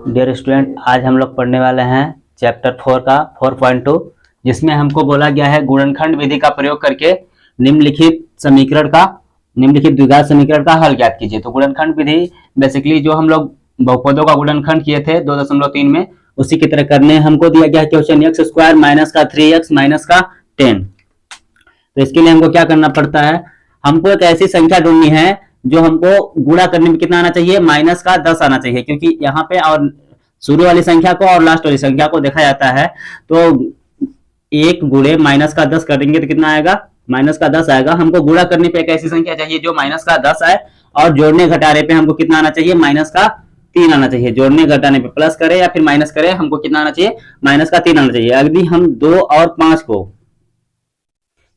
Dear student, आज हम लोग पढ़ने वाले हैं चैप्टर 4 का 4.2, जिसमें हमको बोला गया है गुणनखंड विधि का प्रयोग करके निम्नलिखित द्विघात समीकरण का हल ज्ञात कीजिए। तो गुणनखंड विधि बेसिकली जो हम लोग बहुपदों का गुणनखंड किए थे 2.3 में, उसी की तरह करने हमको दिया गया है क्वेश्चन एक्स स्क्वायर माइनस का 3x माइनस का 10। तो इसके लिए हमको क्या करना पड़ता है, हमको एक ऐसी संख्या ढूंढनी है जो हमको गुणा करने में कितना आना चाहिए, माइनस का 10 आना चाहिए, क्योंकि यहाँ पे और शुरू वाली संख्या को और लास्ट वाली संख्या को देखा जाता है। तो 1 गुणे माइनस का 10 करेंगे तो कितना आएगा, माइनस का 10 आएगा। हमको गुणा करने पे एक ऐसी संख्या चाहिए जो माइनस का 10 आए, और जोड़ने घटाने पे हमको कितना आना चाहिए, माइनस का 3 आना चाहिए। जोड़ने घटाने पे प्लस करे या फिर माइनस करे, हमको कितना आना चाहिए, माइनस का 3 आना चाहिए। यदि हम 2 और 5 को,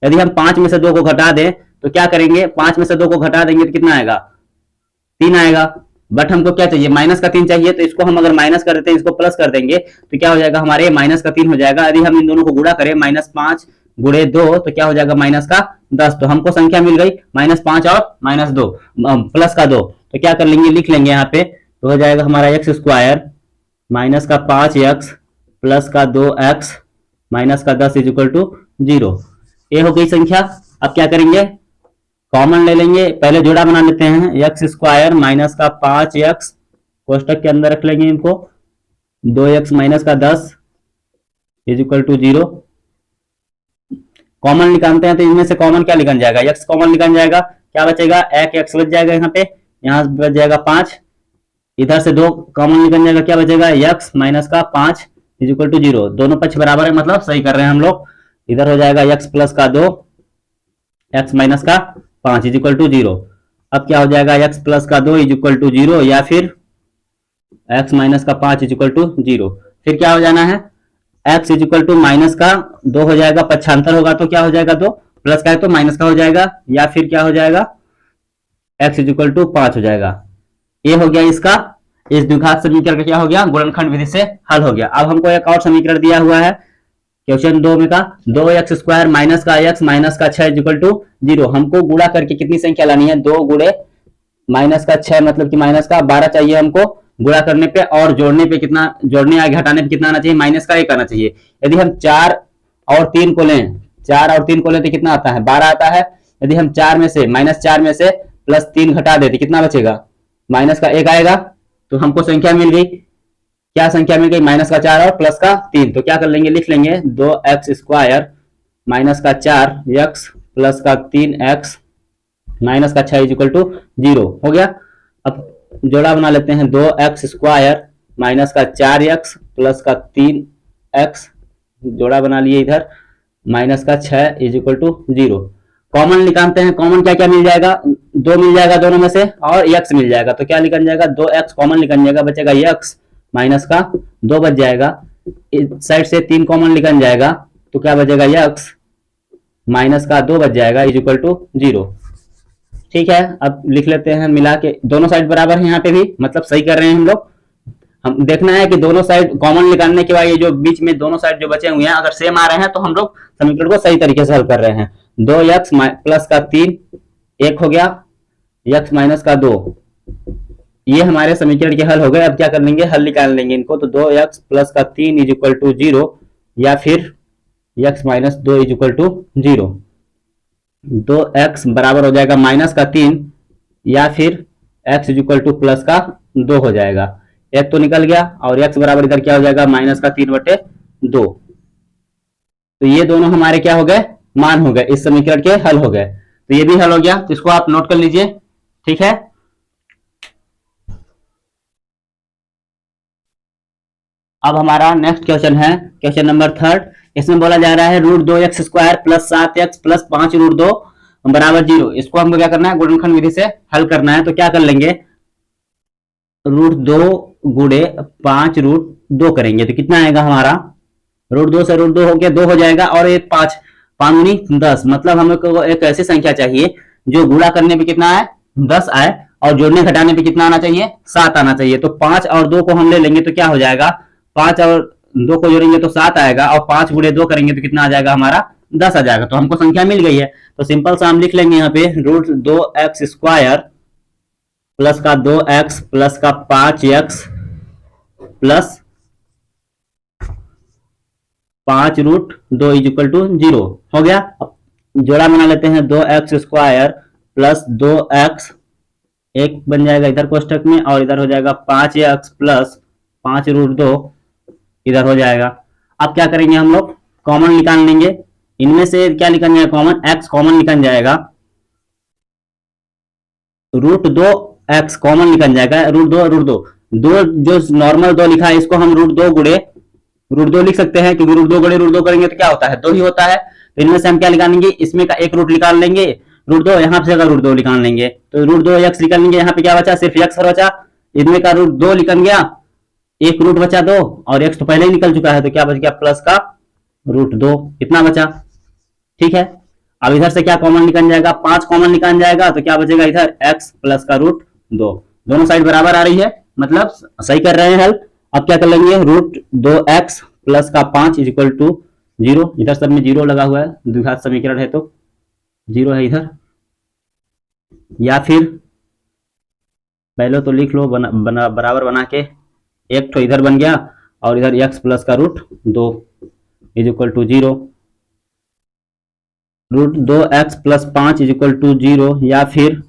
यदि हम 5 में से 2 को घटा दें तो क्या करेंगे, 5 में से 2 को घटा देंगे तो कितना आएगा, 3 आएगा। बट हमको क्या चाहिए, माइनस का 3 चाहिए। तो इसको हम अगर माइनस कर देते हैं, इसको प्लस कर देंगे तो क्या हो जाएगा, हमारे माइनस का 3 हो जाएगा। यदि हम इन दोनों को गुणा करें, -5 गुणे 2 तो क्या हो जाएगा, माइनस का 10। तो हमको संख्या मिल गई -5 और -2 प्लस का 2। तो क्या कर लेंगे, लिख लेंगे यहाँ पे। तो हो जाएगा हमारा एक्स स्क्वायर माइनस का 5x प्लस का 2x माइनस का 10 इज इक्वल टू 0। ये हो गई संख्या। अब क्या करेंगे, कॉमन ले लेंगे। पहले जोड़ा बना लेते हैं, एक्स स्क्वायर माइनस का 5x कोष्टक के अंदर रख लेंगे इनको, 2x माइनस का 10 इज इक्वल टू 0। कॉमन निकालते हैं तो इनमें से कॉमन क्या निकल जाएगा, x कॉमन निकल जाएगा। क्या बचेगा, एक x बच जाएगा यहाँ पे, यहाँ बच जाएगा 5, इधर से 2 कॉमन निकल जाएगा। क्या बचेगा, x माइनस का 5 इज इक्वल टू 0। दोनों पक्ष बराबर है, मतलब सही कर रहे हैं हम लोग। इधर हो जाएगा x प्लस का 2 x माइनस का 5 इज इक्वल टू 0। अब क्या हो जाएगा, x प्लस का 2 इज इक्वल टू 0 या फिर x माइनस का 5 इज इक्वल टू 0। फिर क्या हो जाना है, x is equal to minus का 2 हो जाएगा, पक्षांतर होगा तो क्या हो जाएगा 2, प्लस का है तो माइनस का हो जाएगा, या फिर क्या हो जाएगा, x इज इक्वल टू 5 हो जाएगा। ये हो गया इसका, इस द्विघात समीकरण का क्या हो गया, गुणनखंड विधि से हल हो गया। अब हमको एक और समीकरण दिया हुआ है क्वेश्चन 2 में का 2x स्क्वायर माइनस का x माइनस का 6 इज इक्वल टू 0। हमको गुणा करके कितनी संख्या लानी है, 2 गुणे माइनस का 6 मतलब कि माइनस का 12 चाहिए हमको गुणा करने पे, और जोड़ने पे कितना, जोड़ने या घटाने पे कितना आना चाहिए, माइनस का 1 आना चाहिए। यदि हम 4 और 3 को लें, 4 और 3 को लें तो कितना आता है, 12 आता है। यदि हम 4 में से -4 में से +3 घटा देते कितना बचेगा, माइनस का 1 आएगा। तो हमको संख्या मिल गई, क्या संख्या मिल गई, माइनस का 4 और प्लस का 3। तो क्या कर लेंगे, लिख लेंगे 2x स्क्वायर माइनस का 4x प्लस का 3x माइनस का 6 इज इक्वल टू 0 हो गया। अब जोड़ा बना लेते हैं, 2x स्क्वायर माइनस का 4x प्लस का 3x, जोड़ा बना लिए इधर, माइनस का 6 इज इक्वल टू 0। कॉमन निकालते हैं, कॉमन क्या क्या मिल जाएगा, 2 मिल जाएगा दोनों में से, और x मिल जाएगा। तो क्या निकल जाएगा, 2x कॉमन निकल जाएगा, बचेगा x माइनस का 2 बच जाएगा। इस साइड से 3 कॉमन निकल जाएगा तो क्या बचेगा, x माइनस का 2 बच जाएगा इज इक्वल टू 0। ठीक है, अब लिख लेते हैं मिला के, दोनों साइड बराबर है यहाँ पे भी, मतलब सही कर रहे हैं हम लोग। हम देखना है कि दोनों साइड कॉमन निकालने के बाद ये जो बीच में दोनों साइड जो बचे हुए हैं अगर सेम आ रहे हैं तो हम लोग समीकरण को सही तरीके से हल कर रहे हैं। 2x प्लस का 3 1 हो गया, x माइनस का 2, ये हमारे समीकरण के हल हो गए। अब क्या कर लेंगे, हल निकाल लेंगे इनको। तो 2x प्लस का 3 इज इक्वल टू 0 या फिर x minus 2 is equal to 0। 2x बराबर हो जाएगा माइनस का 3 या फिर x is equal two plus का 2 हो जाएगा। एक तो निकल गया, और x बराबर इधर क्या हो जाएगा, माइनस का 3/2। तो ये दोनों हमारे क्या हो गए, मान हो गए, इस समीकरण के हल हो गए। तो ये भी हल हो गया, तो इसको आप नोट कर लीजिए। ठीक है, अब हमारा नेक्स्ट क्वेश्चन है क्वेश्चन नंबर 3। इसमें बोला जा रहा है √2x square plus 7x plus 5 √2 बराबर 0। इसको हमको क्या करना है, गुणनखंड विधि से हल करना है। तो क्या कर लेंगे, √2 गुणे 5 √2 करेंगे तो कितना आएगा हमारा, √2 से √2 हो गया 2 हो जाएगा, और एक 5 5 10, मतलब हमको एक ऐसी संख्या चाहिए जो गुणा करने पे कितना आए, 10 आए, और जोड़ने घटाने पे कितना आना चाहिए, 7 आना चाहिए। तो 5 और 2 को हम ले लेंगे तो क्या हो जाएगा, 5 और 2 को जोड़ेंगे तो 7 आएगा, और 5 गुणे 2 करेंगे तो कितना आ जाएगा हमारा, 10 आ जाएगा। तो हमको संख्या मिल गई है। तो सिंपल सा हम लिख लेंगे यहाँ पे √2x स्क्वायर प्लस का 2x प्लस का 5x plus 5√2 is equal to 0 हो गया। जोड़ा बना लेते हैं, 2x² प्लस 2x, एक बन जाएगा इधर कोष्टक में, और इधर हो जाएगा 5x प्लस 5√2 इधर हो जाएगा। अब क्या करेंगे हम लोग, कॉमन निकाल लेंगे। इनमें से क्या निकल जाएगा कॉमन, x कॉमन निकल जाएगा, √2x कॉमन निकल जाएगा, √2 दो जो नॉर्मल 2 लिखा है इसको हम √2 गुणे √2 लिख सकते हैं, क्योंकि √2 गुणे √2 करेंगे तो क्या होता है, 2 ही होता है। तो इनमें से हम क्या निकालेंगे, इसमें का एक रूट निकाल लेंगे, √2 यहाँ पे √2 निकाल लेंगे, तो √2x निकाल लेंगे। यहाँ पे क्या बचा, सिर्फ x बचा, इनमें का √2 निकल गया, एक रूट बचा 2, और x तो पहले ही निकल चुका है, तो क्या बच गया प्लस का √2, इतना बचा। ठीक है, अब इधर से क्या कॉमन निकल जाएगा, 5 कॉमन निकल जाएगा, तो क्या बचेगा इधर x प्लस का √2, दोनों साइड बराबर आ रही है, मतलब सही कर रहे हैं हेल्प। अब क्या कर लेंगे, √2x प्लस का 5 इज इक्वल टू 0, इधर सब में 0 लगा हुआ है, द्विघात समीकरण है तो 0 है इधर, या फिर पहले तो लिख लो बराबर बना के, एक तो इधर बन गया और इधर x प्लस का √2 is equal to 0, √2x plus 5 is equal to 0, या फिर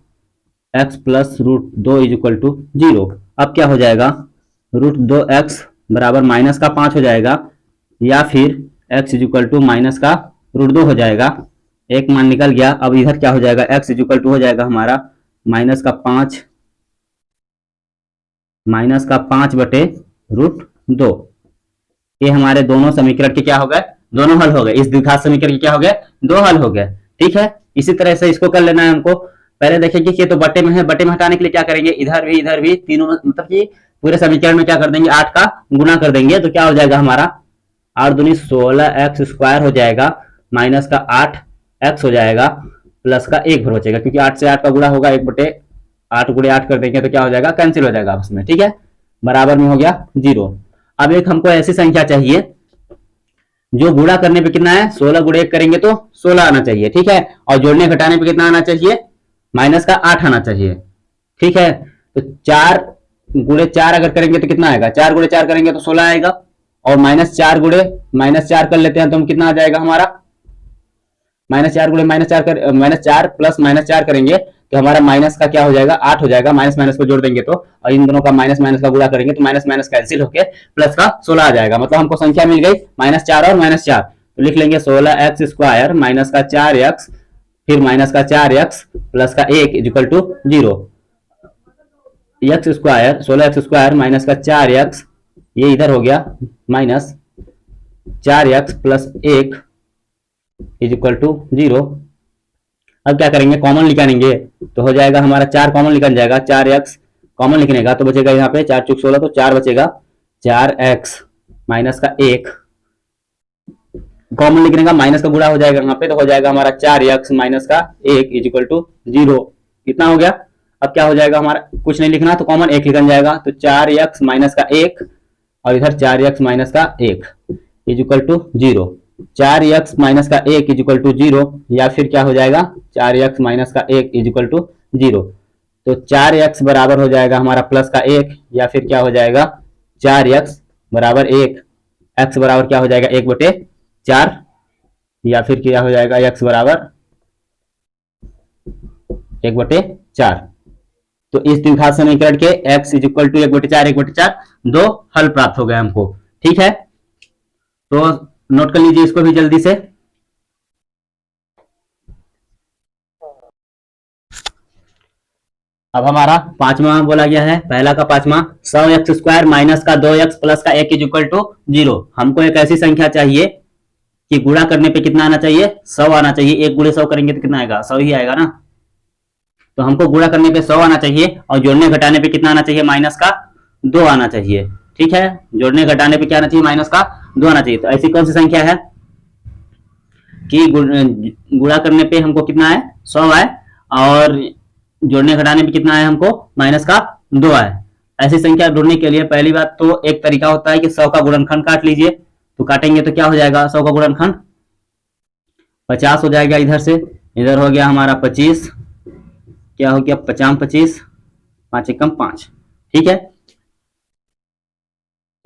x plus √2 is equal to 0। अब क्या हो जाएगा, √2x बराबर माइनस का 5 हो जाएगा, या फिर x is equal to minus का √2 हो जाएगा, एक मान निकल गया। अब इधर क्या हो जाएगा, x इज इक्वल टू हो जाएगा हमारा माइनस का 5 बटे √2। ये हमारे दोनों समीकरण के क्या हो गए, दोनों हल हो गए, इस द्विघात समीकरण के क्या हो गए, दो हल हो गए। ठीक है, इसी तरह से इसको कर लेना है हमको। पहले देखेंगे कि ये तो बटे में है, बटे में हटाने के लिए क्या करेंगे, इधर भी तीनों, मतलब कि पूरे समीकरण में क्या कर देंगे, 8 का गुणा कर देंगे, तो क्या हो जाएगा हमारा 8 दूनी 16x² हो जाएगा, माइनस का 8x हो जाएगा, प्लस का 1 भर बचेगा, क्योंकि 8 से 8 का गुणा होगा, 1 बटे 8 गुणे 8 कर देंगे तो क्या हो जाएगा, कैंसिल हो जाएगा आपस में। ठीक है, बराबर में हो गया 0। अब एक हमको ऐसी संख्या चाहिए जो गुणा करने पे कितना है, 16 गुणे 1 करेंगे तो 16 आना चाहिए। ठीक है, और जोड़ने घटाने पे कितना आना चाहिए, माइनस का 8 आना चाहिए। ठीक है, तो 4 गुणे 4 अगर करेंगे तो कितना आएगा, 4 गुणे 4 करेंगे तो 16 आएगा, और -4 गुणे -4 कर लेते हैं तो हम कितना आ जाएगा हमारा, -4 गुणे -4 प्लस -4 करेंगे तो हमारा माइनस का क्या हो जाएगा, 8 हो जाएगा, माइनस माइनस को जोड़ देंगे तो, और इन दोनों का माइनस माइनस का गुणा करेंगे तो माइनस माइनस कैंसिल होके प्लस का 16 आ जाएगा। मतलब हमको संख्या मिल गई -4 और -4, तो लिख लेंगे 16x² माइनस का 4x, फिर माइनस का 4x प्लस का 1 equal to 0। x² 16x² minus का 4x, ये इधर हो गया, minus 4x plus 1 is equal to 0। अब क्या करेंगे, कॉमन निकालेंगे, तो हो जाएगा हमारा 4 कॉमन निकल जाएगा, 4x कॉमन लिखने का तो बचेगा यहाँ पे 4 चुक 16, तो 4 बचेगा, 4x माइनस का 1 कॉमन लिखने का, माइनस का गुणा हो जाएगा यहाँ पे, तो हो जाएगा हमारा 4x माइनस का 1 इज इक्वल टू 0। कितना हो गया, अब क्या हो जाएगा हमारा, कुछ नहीं लिखना तो कॉमन 1 निकल जाएगा, तो 4x माइनस का 1 और इधर 4x माइनस का 1 is equal to 0। 4x minus का 1 इज इक्वल टू 0, या फिर क्या हो जाएगा 4x माइनस का 1 इज इक्वल टू 0। तो 4x बराबर हो जाएगा हमारा प्लस का 1, या फिर क्या हो जाएगा 4x बराबर 1, x बराबर क्या हो जाएगा 1 बटे 4, या फिर क्या हो जाएगा x बराबर 1 बटे 4। तो इस द्विघात समीकरण के x इज इक्वल टू 1 बटे 4 दो हल प्राप्त हो गए हमको। ठीक है, तो नोट कर लीजिए इसको भी जल्दी से। अब हमारा पांचवा बोला गया है, पहला का पांचवा, 100x² माइनस का 2x प्लस का 1 इज इक्वल टू 0। हमको एक ऐसी संख्या चाहिए कि गुणा करने पे कितना आना चाहिए, 100 आना चाहिए। 1 गुणे 100 करेंगे तो कितना आएगा, 100 ही आएगा ना। तो हमको गुणा करने पे 100 आना चाहिए, और जोड़ने घटाने पे कितना आना चाहिए, माइनस का 2 आना चाहिए। ठीक है, जोड़ने घटाने पे क्या आना चाहिए, माइनस का 2 आना चाहिए। तो ऐसी कौन सी संख्या है कि गुणा करने पे हमको कितना है, 100 आए, और जोड़ने घटाने पे कितना है हमको, माइनस का 2 आए। ऐसी संख्या ढूंढने के लिए पहली बात तो एक तरीका होता है कि 100 का गुणनखंड काट लीजिए। तो काटेंगे तो क्या हो जाएगा, 100 का गुणनखंड 50 हो जाएगा, इधर से इधर हो गया हमारा 25, क्या हो गया 50 25, 5 एकम 5। ठीक है,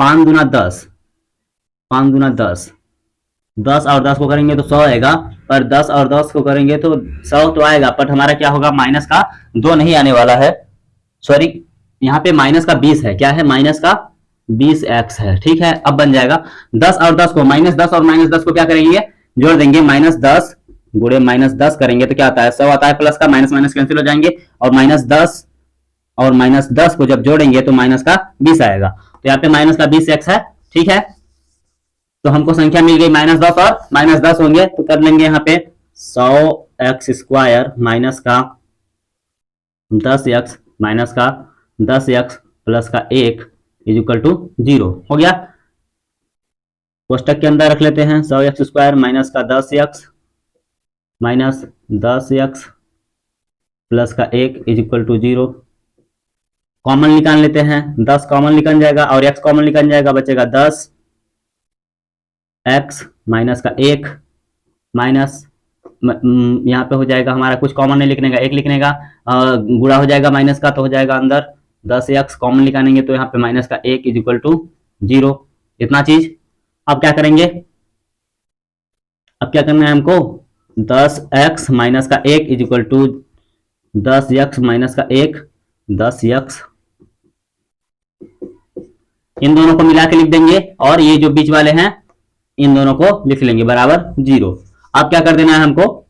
5 दूना 10, 5 दूना 10, 10 और 10 को करेंगे तो 100 आएगा, पर 10 और 10 को करेंगे तो 100 तो आएगा, पर हमारा क्या होगा, माइनस का 2 नहीं आने वाला है, सॉरी यहाँ पे माइनस का 20 है, क्या है, माइनस का 20x है। ठीक है, अब बन जाएगा 10 और 10 को, माइनस 10 और माइनस 10 को क्या करेंगे, जोड़ देंगे, माइनस 10 गुणे माइनस 10 करेंगे तो क्या आता है, 100 आता है, प्लस का माइनस माइनस कैंसिल हो जाएंगे, और माइनस 10 और माइनस 10 को जब जोड़ेंगे तो माइनस का 20 आएगा, तो यहाँ पे माइनस का 20x है। ठीक है, तो हमको संख्या मिल गई माइनस 10 और माइनस 10 होंगे, तो कर लेंगे यहाँ पे 100x² माइनस का 10x माइनस का 10x प्लस का 1 इज इक्वल टू 0 हो गया। कोष्टक के अंदर रख लेते हैं 100x² माइनस का 10x माइनस 10x प्लस का 1 इज इक्वल टू 0। कॉमन निकाल लेते हैं, 10 कॉमन निकल जाएगा और x कॉमन निकल जाएगा, बचेगा 10x माइनस का 1 माइनस यहाँ पे हो जाएगा हमारा, कुछ कॉमन नहीं लिखने का, 1 लिखने का, गुणा हो जाएगा माइनस का, तो हो जाएगा अंदर 10x कॉमन निकालेंगे तो यहाँ पे माइनस का 1 इज इक्वल टू 0, इतना चीज। अब क्या करेंगे, अब क्या करना है हमको, 10x माइनस का 1 is equal to 10x minus का 1, 10x, इन दोनों को मिला के लिख देंगे और ये जो बीच वाले हैं इन दोनों को लिख लेंगे बराबर 0। अब क्या कर देना है हमको,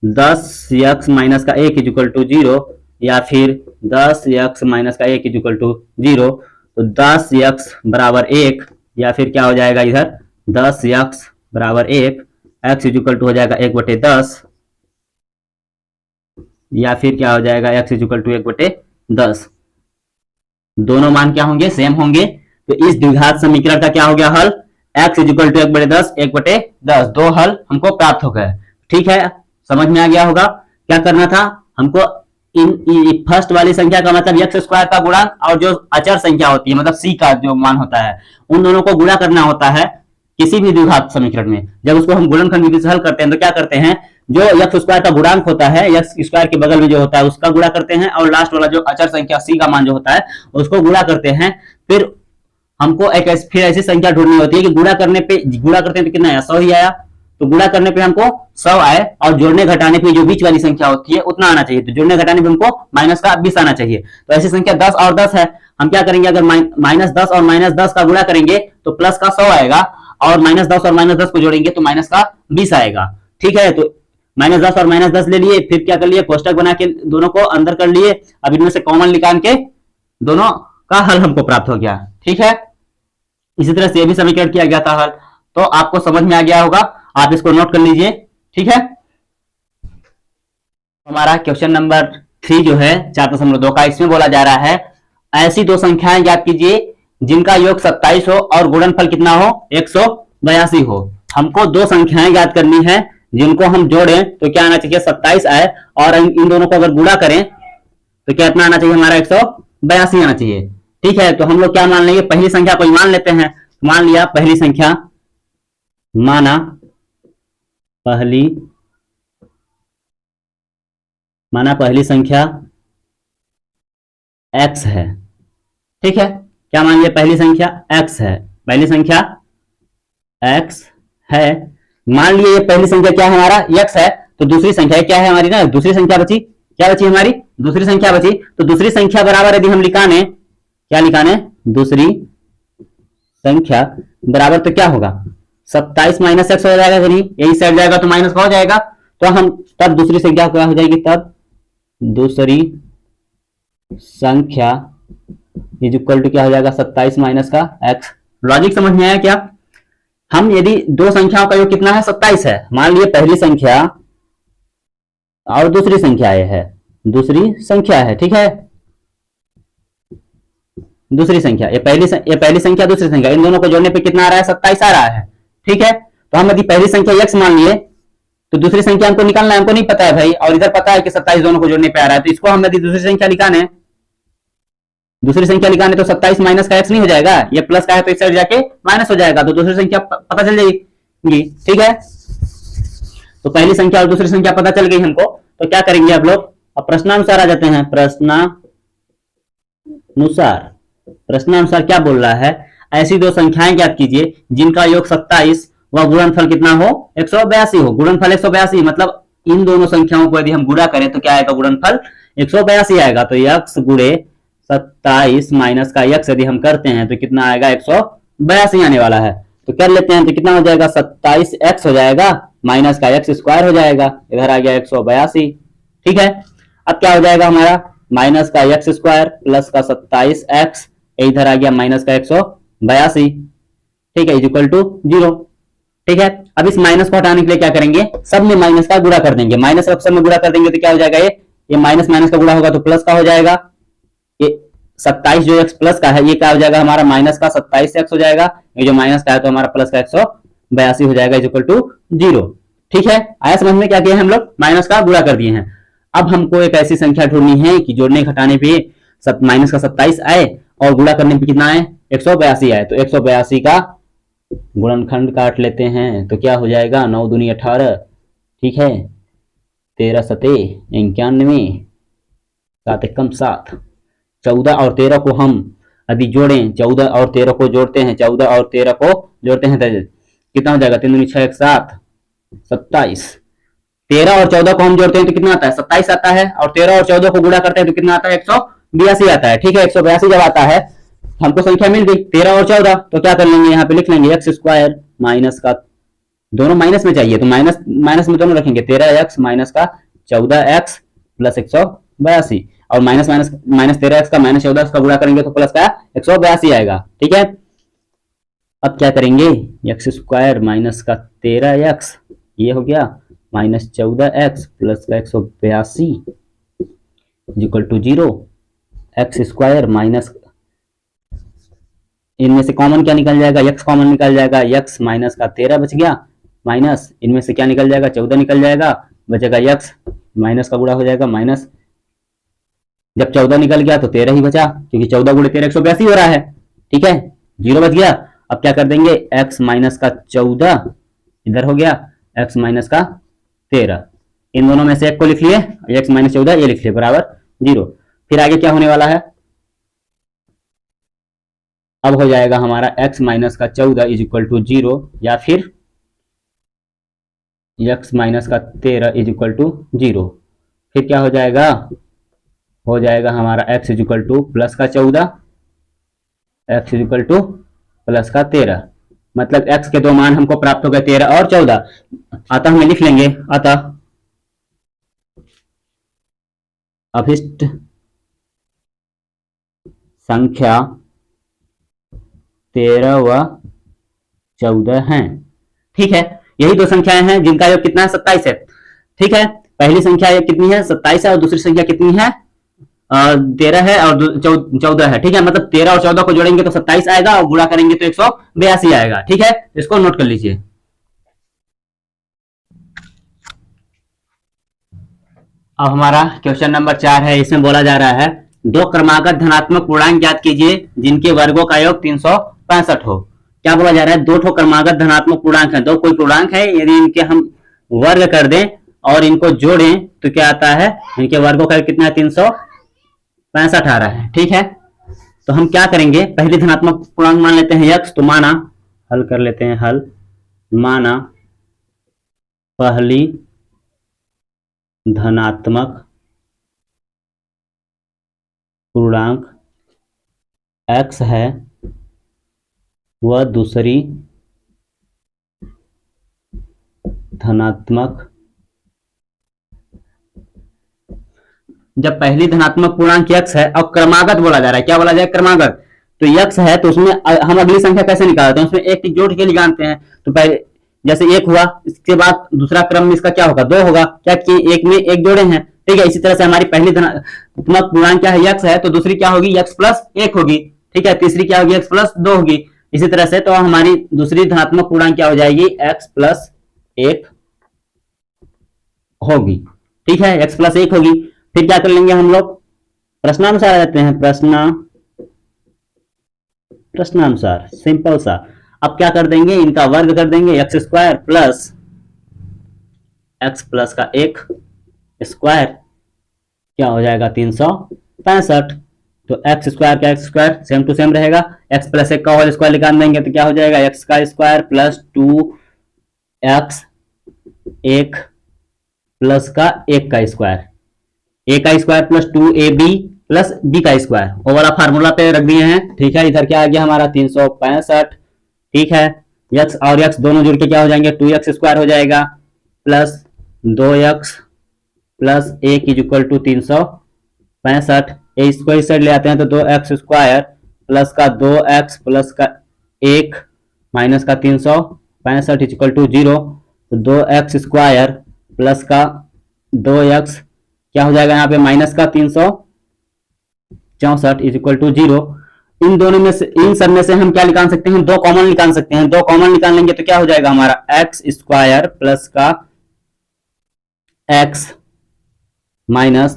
10x माइनस का 1 इज इक्वल टू 0 या फिर 10x माइनस का 1 इज इक्वल टू 0, तो 10x बराबर 1 या फिर क्या हो जाएगा इधर 10x बराबर 1, x इज इक्वल टू हो जाएगा 1/10 या फिर क्या हो जाएगा x इज इक्वल टू 1/10। दोनों मान क्या होंगे, सेम होंगे, तो इस द्विघात समीकरण का क्या हो गया हल, x इज इक्वल टू 1/10, 1/10, दो हल हमको प्राप्त हो गए। ठीक है, समझ में आ गया होगा। क्या करना था हमको, इन फर्स्ट वाली संख्या का मतलब x² का गुणांक और जो अचर संख्या होती है मतलब c का जो मान होता है उन दोनों को गुणा करना होता है किसी भी द्विघात समीकरण में। जब उसको हम गुणनखंड विधि से हल करते हैं तो क्या करते हैं, जो x² का गुणांक होता है x² के बगल में जो होता है उसका गुणा करते हैं और लास्ट वाला जो अचर संख्या c का मान जो होता है उसको गुणा करते हैं। फिर हमको फिर ऐसी संख्या ढूंढनी होती है कि गुणा करते हैं तो कितना आया, 100 ही आया, तो गुणा करने पे हमको 100 आए और जोड़ने घटाने पे जो बीच वाली संख्या होती है उतना आना चाहिए, तो जोड़ने घटाने पे हमको माइनस का 20 आना चाहिए। तो ऐसी संख्या 10 और 10 है, हम क्या करेंगे, अगर माइनस 10 और माइनस 10 का गुणा करेंगे तो प्लस का 100 आएगा और माइनस 10 और माइनस 10 को जोड़ेंगे तो माइनस का 20 आएगा। ठीक है, तो माइनस 10 और माइनस 10 ले लिए, फिर क्या कर लिए, कोष्टक बना के दोनों को अंदर कर लिए, अब इनमें से कॉमन निकाल के दोनों का हल हमको प्राप्त हो गया। ठीक है, इसी तरह से ये भी समीकरण किया गया था हल, तो आपको समझ में आ गया होगा, आप इसको नोट कर लीजिए। ठीक है, हमारा क्वेश्चन नंबर 3 जो है 4.2 का, इसमें बोला जा रहा है ऐसी दो संख्याएं ज्ञात कीजिए जिनका योग 27 हो और गुणनफल कितना हो, 182 हो। हमको दो संख्याएं ज्ञात करनी है जिनको हम जोड़ें तो क्या आना चाहिए, 27 आए, और इन दोनों को अगर गुणा करें तो क्या इतना आना चाहिए, हमारा 182 आना चाहिए। ठीक है, तो हम लोग क्या मान लेंगे, पहली संख्या को मान लेते हैं। मान लिया पहली संख्या, माना पहली संख्या x है। ठीक है, क्या मान लिया, पहली संख्या x है, पहली संख्या x है। मान लिए ये पहली संख्या क्या है, हमारा x है, तो दूसरी संख्या क्या है हमारी ना, दूसरी संख्या बची, क्या बची हमारी, दूसरी संख्या बची। तो दूसरी संख्या बराबर यदि हम लिखाने, क्या लिखाने, दूसरी संख्या बराबर तो क्या होगा, 27 माइनस x हो जाएगा, यही साइड जाएगा तो माइनस का हो जाएगा, तो हम तब दूसरी संख्या क्या हो जाएगी, तब दूसरी संख्या इज इक्वल टू क्या हो जाएगा, 27 माइनस का x। लॉजिक समझ में आया क्या। हम यदि दो संख्याओं का योग कितना है, 27 है, मान लिए पहली संख्या और दूसरी संख्या है, दूसरी संख्या है। ठीक है, दूसरी संख्या, ये पहली संख्या दूसरी संख्या, इन दोनों को जोड़ने पे कितना आ रहा है, 27 आ रहा है। ठीक है, तो हम यदि पहली संख्या x मान लिए तो दूसरी संख्या हमको निकालना है, हमको नहीं पता है भाई, और इधर पता है कि 27 दोनों को जोड़ने पे आ रहा है, तो इसको हम यदि दूसरी संख्या लिखाने तो 27 माइनस का x नहीं हो जाएगा, ये प्लस का है तो इस साइड जाके माइनस हो जाएगा, तो दूसरी संख्या पता चल जाएगी। ठीक है, तो पहली संख्या और दूसरी संख्या पता चल गई हमको, तो क्या करेंगे आप लोग, अब प्रश्नानुसार आ जाते हैं। प्रश्नानुसार क्या बोल रहा है, ऐसी दो संख्याएं ज्ञात कीजिए जिनका योग 27 व गुणनफल कितना हो 182 हो। गुणनफल 182 मतलब इन दोनों संख्याओं को यदि हम गुणा करें तो क्या आएगा, गुणनफल 182 आएगा। तो x गुणे 27 माइनस का x यदि हम करते हैं तो कितना आएगा, 182 आने वाला है। तो कर लेते हैं, तो कितना हो जाएगा, 27x हो जाएगा माइनस का x स्क्वायर हो जाएगा, इधर आ गया 182। ठीक है, अब क्या हो जाएगा हमारा, माइनस का x स्क्वायर प्लस का 27x, इधर आ गया माइनस का 182। ठीक है, इज इक्वल टू 0। ठीक है, अब इस माइनस को हटाने के लिए क्या करेंगे, सब में माइनस का गुणा कर देंगे। माइनस सब में गुणा कर देंगे तो क्या हो जाएगा, ये माइनस माइनस का गुणा होगा तो प्लस का हो जाएगा। ये 27 जो x प्लस का है ये क्या हो जाएगा हमारा, माइनस का 27x हो जाएगा। ये जो माइनस का है तो हमारा प्लस का 182 हो जाएगा, इज इक्वल टू 0। ठीक है, आया समझ में, क्या किया है हम लोग, माइनस का गुणा कर दिए हैं। अब हमको एक ऐसी संख्या ढूंढनी है कि जोड़ने घटाने पे माइनस का 27 आए और गुणा करने पे कितना आए, 182 आए। तो 182 का गुणनखंड काट लेते हैं तो क्या हो जाएगा, 9 दूनी 18। ठीक है, 13 सते 91, 7 एकम 7। 14 और 13 को हम यदि जोड़ें, 14 और 13 को जोड़ते हैं, 14 और 13 को जोड़ते हैं तो कितना हो जाएगा, 3 दूनी 6 7 27। 13 और 14 को हम जोड़ते हैं तो कितना आता है, 27 आता है। और 13 और 14 को गुणा करते हैं तो कितना आता है, 182 आता है। ठीक है, 182 जब आता है हमको संख्या मिल गई 13 और 14, तो क्या कर लेंगे, यहाँ पे लिख लेंगे x स्क्वायर माइनस का, दोनों माइनस में चाहिए तो माइनस माइनस में दोनों रखेंगे, 13x माइनस का 14x प्लस 182। और माइनस माइनस माइनस 13x का माइनस 14x का गुणा करेंगे तो प्लस का 182 आएगा। ठीक है, अब क्या करेंगे, x स्क्वायर माइनस का 13x ये हो गया माइनस 14x प्लस का 182 equal to 0। X square minus, इनमें से कॉमन क्या निकल जाएगा, x कॉमन निकल जाएगा, x माइनस का 13 बच गया, माइनस इनमें से क्या निकल जाएगा, 14 निकल जाएगा, बचेगा x, माइनस का गुणा हो जाएगा माइनस, जब 14 निकल गया तो 13 ही बचा, क्योंकि 14 गुणे 13 182 हो रहा है। ठीक है, 0 बच गया। अब क्या कर देंगे, x माइनस का 14 इधर हो गया, x माइनस का 13, इन दोनों में से एक को लिख लिए, x माइनस 14 ये लिख लिए बराबर 0। फिर आगे क्या होने वाला है, अब हो जाएगा हमारा x माइनस का 14 इज इक्वल टू 0, या फिर x माइनस का 13 इज इक्वल टू 0। फिर क्या हो जाएगा हमारा x is equal two plus का 14, x is equal two plus का 13, मतलब x के दो मान हमको प्राप्त हो गए 13 और 14। अतः हमें लिख लेंगे, अतः अभिष्ट संख्या 13 व 14 हैं। ठीक है, यही दो संख्याएं हैं जिनका योग कितना है, 27 है। ठीक है, पहली संख्या ये कितनी है, 27 है, और दूसरी संख्या कितनी है, 13 है और 14 है। ठीक है, मतलब 13 और 14 को जोड़ेंगे तो 27 आएगा और गुणा करेंगे तो 182 आएगा। ठीक है, इसको नोट कर लीजिए। अब हमारा क्वेश्चन नंबर 4 है, इसमें बोला जा रहा है दो क्रमागत धनात्मक पूर्णांक ज्ञात कीजिए जिनके वर्गों का योग 365 हो। क्या बोला जा रहा है, दो ठो क्रमागत धनात्मक पूर्णांक है, दो कोई पूर्णांक है, यदि इनके हम वर्ग कर दें और इनको जोड़ें तो क्या आता है, इनके वर्गों का कितना है, 365 आ रहा है। ठीक है, तो हम क्या करेंगे, पहली धनात्मक पूर्णांक मान लेते हैं x, तो माना, हल कर लेते हैं, हल माना पहली धनात्मक पूर्णांक x है व दूसरी धनात्मक, जब पहली धनात्मक पूर्णांक x है और क्रमागत बोला जा रहा है, क्या बोला जाए, क्रमागत, तो x है तो उसमें हम अगली संख्या कैसे निकालते हैं, उसमें एक जोड़ के निकालते हैं। तो पहले जैसे 1 हुआ, इसके बाद दूसरा क्रम में इसका क्या होगा, 2 होगा, क्या कि एक में एक जोड़े हैं। ठीक है, इसी तरह से हमारी पहली धनात्मक पूर्णांक क्या है, x है, तो दूसरी क्या होगी, x प्लस 1 होगी। ठीक है, तीसरी क्या होगी, x प्लस 2 होगी। इसी तरह से तो हमारी दूसरी धनात्मक पूर्णांक क्या हो जाएगी, x प्लस 1 होगी। ठीक है, x प्लस 1 होगी। फिर क्या कर लेंगे हम लोग, प्रश्नानुसार आ जाते हैं, प्रश्नानुसार, सिंपल सा। अब क्या कर देंगे, इनका वर्ग कर देंगे, x square plus x plus का 1 स्क्वायर क्या हो जाएगा, 365। तो एक्स स्क्वायर का x square same to same रहेगा, एक्स प्लस एक का होल स्क्वायर निकाल देंगे तो क्या हो जाएगा, एक्स का स्क्वायर प्लस 2x एक प्लस का एक का स्क्वायर, ए का स्क्वायर प्लस 2ab प्लस बी का स्क्वायर, वो वाला फार्मूला पे रख दिए हैं। ठीक है, इधर क्या आ गया हमारा 365। ठीक है, x और x दोनों जुड़ के क्या हो जाएंगे, 2x स्क्वायर हो जाएगा प्लस 2x प्लस एक इज इक्वल टू 365। इसको इस साइड ले आते हैं तो 2x स्क्वायर प्लस का 2x प्लस का एक माइनस का 365 इज इक्वल टू 0। तो 2x स्क्वायर प्लस का 2x क्या हो जाएगा यहाँ पे माइनस का 364 इज इक्वल टू 0। इन दोनों में से, इन सब में से हम क्या निकाल सकते हैं, दो कॉमन निकाल सकते हैं। दो कॉमन निकाल लेंगे तो क्या हो जाएगा हमारा एक्स स्क्वायर प्लस का एक्स माइनस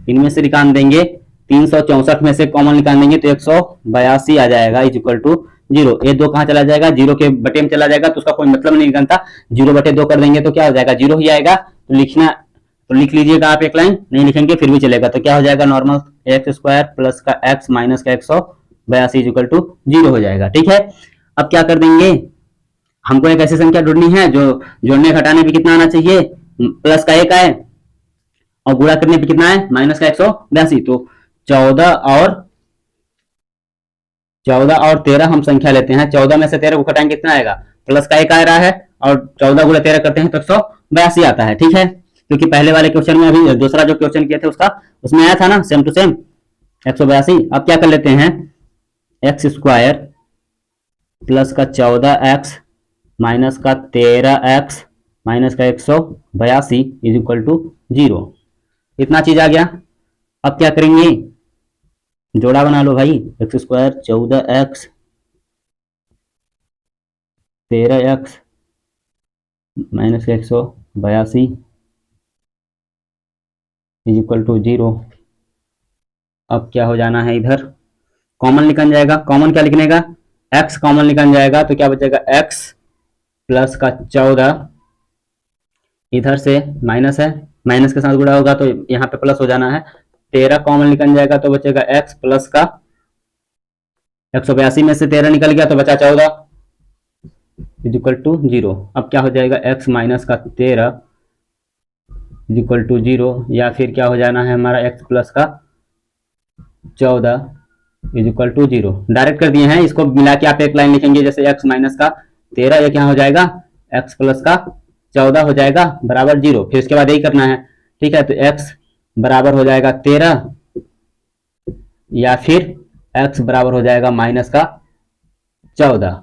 इनमें से निकाल देंगे 364 में से कॉमन निकाल देंगे तो 182 आ जाएगा इज इक्वल टू 0। ये दो कहां चला जाएगा, 0 के बटे में चला जाएगा तो उसका कोई मतलब नहीं निकलता। 0 बटे 2 कर देंगे तो क्या हो जाएगा, 0 ही आएगा। तो लिखना, तो लिख लीजिएगा आप एक लाइन, नहीं लिखेंगे फिर भी चलेगा। तो क्या हो जाएगा नॉर्मल एक्स स्क्वायर प्लस का एक्स माइनस का 182 इज इक्वल टू 0 हो जाएगा। ठीक है, अब क्या कर देंगे, हमको एक ऐसी संख्या ढूंढनी है जो जोड़ने घटाने पे कितना आना चाहिए, प्लस का एक आए और गुणा करने पे कितना है माइनस का 182। तो 14 और 13 हम संख्या लेते हैं। 14 में से 13 को घटाएंगे कितना आएगा, प्लस का एक आ रहा है और 14 गुणा 13 करते हैं तो 182 आता है। ठीक है, क्योंकि पहले वाले क्वेश्चन में अभी दूसरा जो क्वेश्चन किए थे उसका उसमें आया था ना सेम टू सेम 182। अब क्या कर लेते हैं, एक्स स्क्वायर प्लस का 14x माइनस का 13x माइनस का 182 इज इक्वल टू 0। इतना चीज आ गया। अब क्या करेंगे, जोड़ा बना लो भाई, x square 14x 13x minus का 182 इज इक्वल टू 0। अब क्या हो जाना है, इधर कॉमन निकल जाएगा। कॉमन क्या लिखने का, x कॉमन निकल जाएगा तो क्या बचेगा x प्लस का 14, इधर से माइनस है, माइनस के साथ गुणा होगा तो यहाँ पे प्लस हो जाना है। 13 कॉमन निकल जाएगा तो बचेगा x प्लस का 182 में से 13 निकल गया तो बचा 14 इज इक्वल टू 0। अब क्या हो जाएगा, x माइनस का 13 इज इक्वल टू 0, या फिर क्या हो जाना है हमारा x प्लस का 14 इज इक्वल टू 0। डायरेक्ट कर दिए हैं, इसको मिला के आप एक लाइन लिखेंगे, जैसे x माइनस का 13 एक यहाँ हो जाएगा, x प्लस का 14 हो जाएगा बराबर 0। फिर इसके बाद यही करना है। ठीक है, तो x बराबर हो जाएगा 13 या फिर x बराबर हो जाएगा माइनस का 14।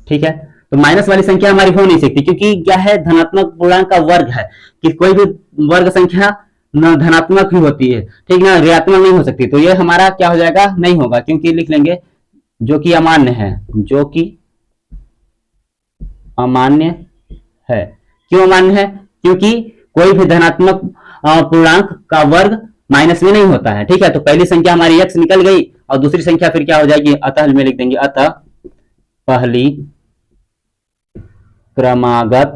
ठीक है, तो माइनस वाली संख्या हमारी हो नहीं सकती क्योंकि क्या है, धनात्मक पूर्णांक का वर्ग है कि कोई भी वर्ग संख्या न धनात्मक ही होती है, ठीक ना, ऋणात्मक नहीं हो सकती। तो ये हमारा क्या हो जाएगा, नहीं होगा, क्योंकि लिख लेंगे जो कि अमान्य है, जो कि अमान्य है। क्यों अमान्य है, क्योंकि कोई भी धनात्मक पूर्णांक का वर्ग माइनस में नहीं होता है। ठीक है, तो पहली संख्या हमारी x निकल गई और दूसरी संख्या फिर क्या हो जाएगी, अतः में लिख देंगे, अतः पहली क्रमागत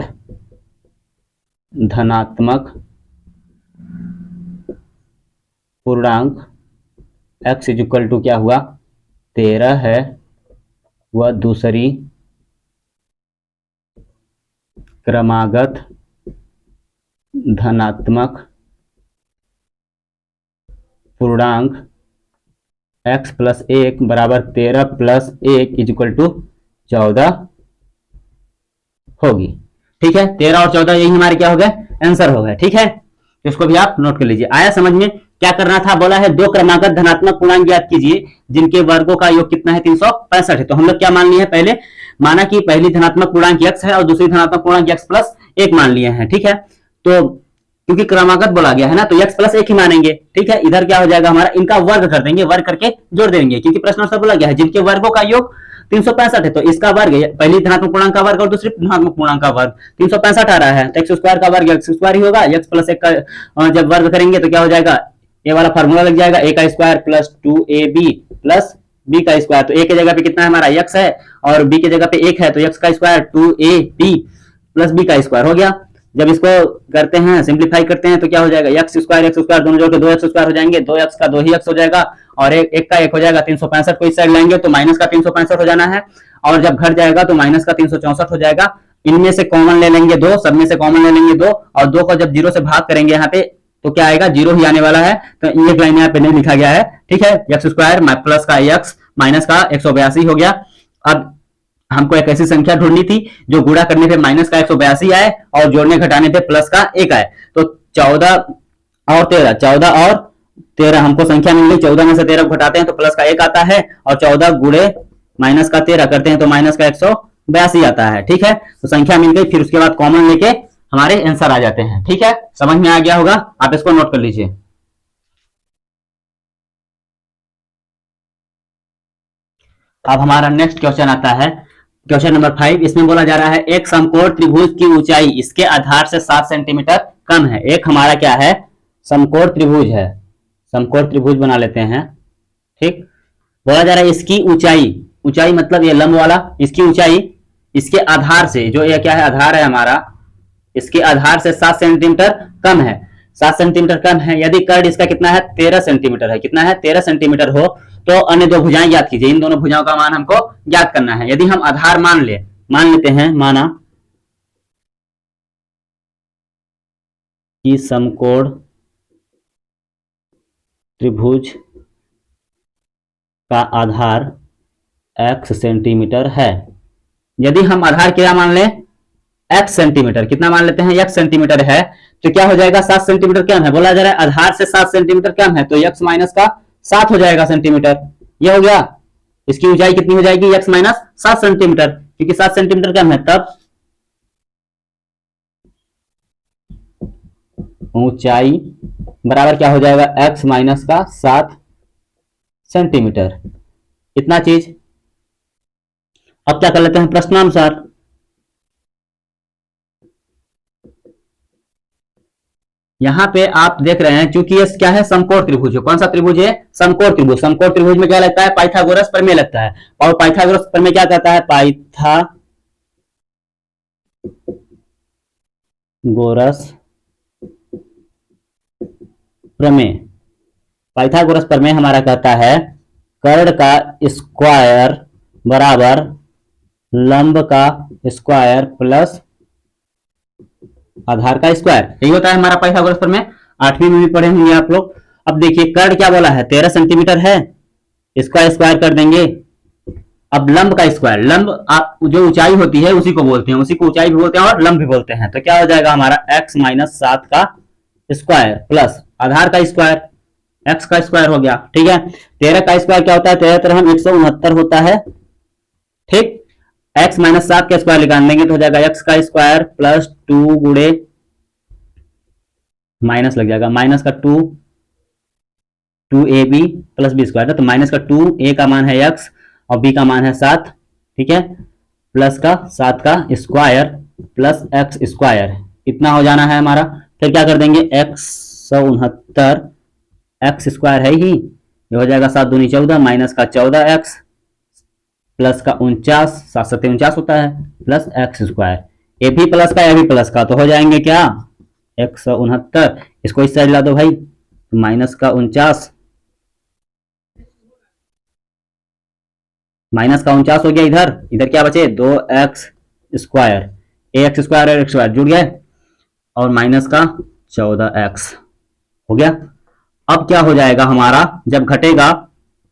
धनात्मक पूर्णांक x इज इक्वल टू क्या हुआ 13 है, वह दूसरी क्रमागत धनात्मक पूर्णांक x प्लस 1 बराबर 13 प्लस 1 इज इक्वल टू 14 होगी। ठीक है, 13 और 14 यही हमारे क्या हो गए, आंसर हो गए। ठीक है, इसको भी आप नोट कर लीजिए। आया समझ में, क्या करना था, बोला है दो क्रमागत धनात्मक पूर्णांक ज्ञात कीजिए जिनके वर्गों का योग कितना है 365 है। तो हम लोग क्या मान लिए हैं, पहले माना कि पहली धनात्मक पूर्णांक x है और दूसरी धनात्मक पूर्णांक x प्लस 1 मान लिए हैं। ठीक है, तो क्योंकि क्रमागत बोला गया है ना तो x प्लस 1 ही मानेंगे। ठीक है, इधर क्या हो जाएगा हमारा, इनका वर्ग कर देंगे, वर्ग करके जोड़ देंगे, क्योंकि प्रश्न से बोला गया है जिनके वर्गों का योग 365 है। तो इसका वर्ग पहली धनात्मक पूर्णांक का वर्ग और दूसरी धनात्मक पूर्णांक का वर्ग 365 आ रहा है, तो एक्स स्क्वायर का वर्ग एक्स स्क्वायर ही होगा। एक्स प्लस 1 का जब वर्ग करेंगे तो क्या हो जाएगा, ये वाला फार्मूला लग जाएगा, a का square plus 2ab plus b का स्क्वायर। तो a के जगह पे कितना है हमारा x है और b के जगह पे 1 है, तो x का स्क्वायर 2ab प्लस b का स्क्वायर हो गया। जब इसको करते हैं सिंप्लीफाई करते हैं तो क्या हो जाएगा, एक्स स्क्वायर दोनों जोड़ के 2x² हो जाएंगे, 2x का 2 ही x हो जाएगा और एक का 1 हो जाएगा। 365 को इस साइड लाएंगे तो माइनस का 365 हो जाना है, और जब घट जाएगा तो माइनस का 364 हो जाएगा। इनमें से कॉमन ले लेंगे 2, सब में से कॉमन ले लेंगे 2, और 2 को जब 0 से भाग करेंगे यहाँ पे तो क्या आएगा, 0 ही आने वाला है। तो एक लाइन यहाँ पे नहीं लिखा गया है, ठीक है। एक्स स्क्वायर प्लस का x माइनस का 182 हो गया। अब हमको एक ऐसी संख्या ढूंढनी थी जो गुणा करने पे माइनस का 182 आए और जोड़ने घटाने पे प्लस का 1 आए। तो 14 और 13 हमको संख्या मिल गई। 14 में से 13 घटाते हैं तो प्लस का 1 आता है, और 14 गुणे माइनस का 13 करते हैं तो माइनस का 182 आता है, ठीक है। तो संख्या मिल गई, फिर उसके बाद कॉमन लेके हमारे आंसर आ जाते हैं, ठीक है। समझ में आ गया होगा, आप इसको नोट कर लीजिए। अब हमारा नेक्स्ट क्वेश्चन आता है, क्वेश्चन नंबर 5। इसमें बोला जा रहा है एक समकोण त्रिभुज की ऊंचाई इसके आधार से 7 सेंटीमीटर कम है। एक हमारा क्या है, समकोण त्रिभुज है, समकोण त्रिभुज बना लेते हैं, ठीक। बोला जा रहा है इसकी ऊंचाई मतलब ये लंब वाला, इसकी ऊंचाई इसके आधार से, जो ये क्या है, आधार है हमारा, इसके आधार से 7 सेंटीमीटर कम है। 7 सेंटीमीटर कम है। यदि कर्ण इसका कितना है, 13 सेंटीमीटर है। कितना है, 13 सेंटीमीटर हो तो अन्य दो भुजाएं ज्ञात कीजिए। इन दोनों भुजाओं का मान हमको ज्ञात करना है। यदि हम आधार मान लेते हैं, माना कि समकोण त्रिभुज का आधार x सेंटीमीटर है। यदि हम आधार क्या मान लें, x सेंटीमीटर, कितना मान लेते हैं, x सेंटीमीटर है, तो क्या हो जाएगा, 7 सेंटीमीटर कम है। बोला जा रहा है आधार से 7 सेंटीमीटर कम है, तो x माइनस का 7 हो जाएगा सेंटीमीटर। ये हो गया, इसकी ऊंचाई कितनी हो जाएगी, x माइनस 7 सेंटीमीटर, क्योंकि 7 सेंटीमीटर कम है। तब ऊंचाई बराबर क्या हो जाएगा, x माइनस का 7 सेंटीमीटर। इतना चीज। अब क्या कर लेते हैं, प्रश्नानुसार। यहां पे आप देख रहे हैं, चूंकि ये क्या है, समकोण त्रिभुज है। कौन सा त्रिभुज है, समकोण त्रिभुज। समकोण त्रिभुज में क्या लगता है, पाइथागोरस प्रमेय लगता है। और पाइथागोरस प्रमेय क्या कहता है, पाइथागोरस प्रमेय। पाइथागोरस प्रमेय हमारा कहता है कर्ण का स्क्वायर बराबर लंब का स्क्वायर प्लस आधार का स्क्वायर। यही होता है हमारा पाइथागोरस प्रमेय। 8वीं में भी पढ़े होंगे आप लोग। अब देखिए कर्ण क्या बोला है, 13 सेंटीमीटर है, इसका स्क्वायर कर देंगे। अब लंब का स्क्वायर, लंब जो ऊंचाई होती है उसी को बोलते हैं, उसी को ऊंचाई भी बोलते हैं और लंब भी बोलते हैं। तो क्या हो जाएगा हमारा x माइनस 7 का स्क्वायर प्लस आधार का स्क्वायर, x का स्क्वायर हो गया, ठीक है। 13 का स्क्वायर क्या होता है, 13 तरह 169 होता है, ठीक। x माइनस 7 का स्क्वायर निकाल देंगे तो हो जाएगा x का स्क्वायर प्लस 2 गुणे माइनस लग जाएगा, माइनस का 2ab प्लस बी स्क्वायर। तो माइनस का 2, a का मान है x और b का मान है 7, ठीक है, प्लस का 7 का स्क्वायर प्लस x स्क्वायर, इतना हो जाना है हमारा। फिर क्या कर देंगे, 169 x स्क्वायर है ही, ये हो जाएगा 7 दूनी 14 माइनस का 14x प्लस का 49, 7 7 49 होता है, प्लस x स्क्वायर। ये भी प्लस का, ये भी प्लस का, तो हो जाएंगे क्या 169। इसको इस साइड ला दो भाई, माइनस का 49, माइनस का 49 हो गया। इधर क्या बचे, 2x स्क्वायर, ax स्क्वायर और x स्क्वायर जुड़ गए, और माइनस का 14x हो गया। अब क्या हो जाएगा हमारा, जब घटेगा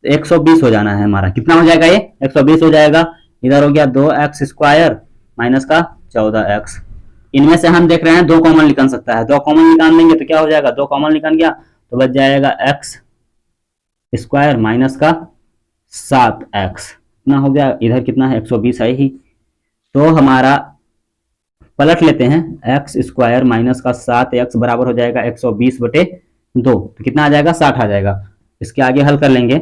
120 हो जाना है हमारा। कितना हो जाएगा ये, 120 हो जाएगा। इधर हो गया 2x स्क्वायर माइनस का 14x। इनमें से हम देख रहे हैं 2 कॉमन निकल सकता है, 2 कॉमन निकाल लेंगे तो क्या हो जाएगा, 2 कॉमन निकल गया तो बच जाएगा x स्क्वायर माइनस का 7x। कितना हो गया, इधर कितना है, 120 है ही। तो हमारा पलट लेते हैं, x स्क्वायर माइनस का 7x बराबर हो जाएगा 120 बटे 2, तो कितना आ जाएगा, 60 आ जाएगा। इसके आगे हल कर लेंगे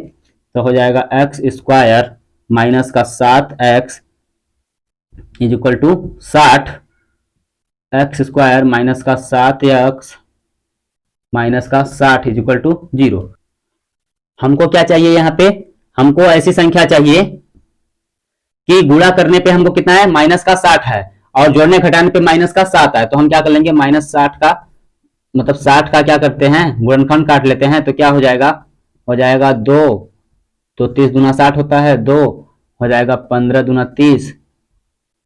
तो हो जाएगा x स्क्वायर माइनस का 7x is equal to 60, x square minus का 7x माइनस का 60 इज इक्वल टू 0। हमको क्या चाहिए, यहाँ पे हमको ऐसी संख्या चाहिए कि गुणा करने पे हमको कितना है, माइनस का 60 है, और जोड़ने घटाने पे माइनस का 7 आए तो हम क्या कर लेंगे, -60 का मतलब 60 का क्या करते हैं, गुणनखंड काट लेते हैं, तो क्या हो जाएगा, हो जाएगा 2, तो 30 दूना 60 होता है, 2 हो जाएगा, 15 दूना 30,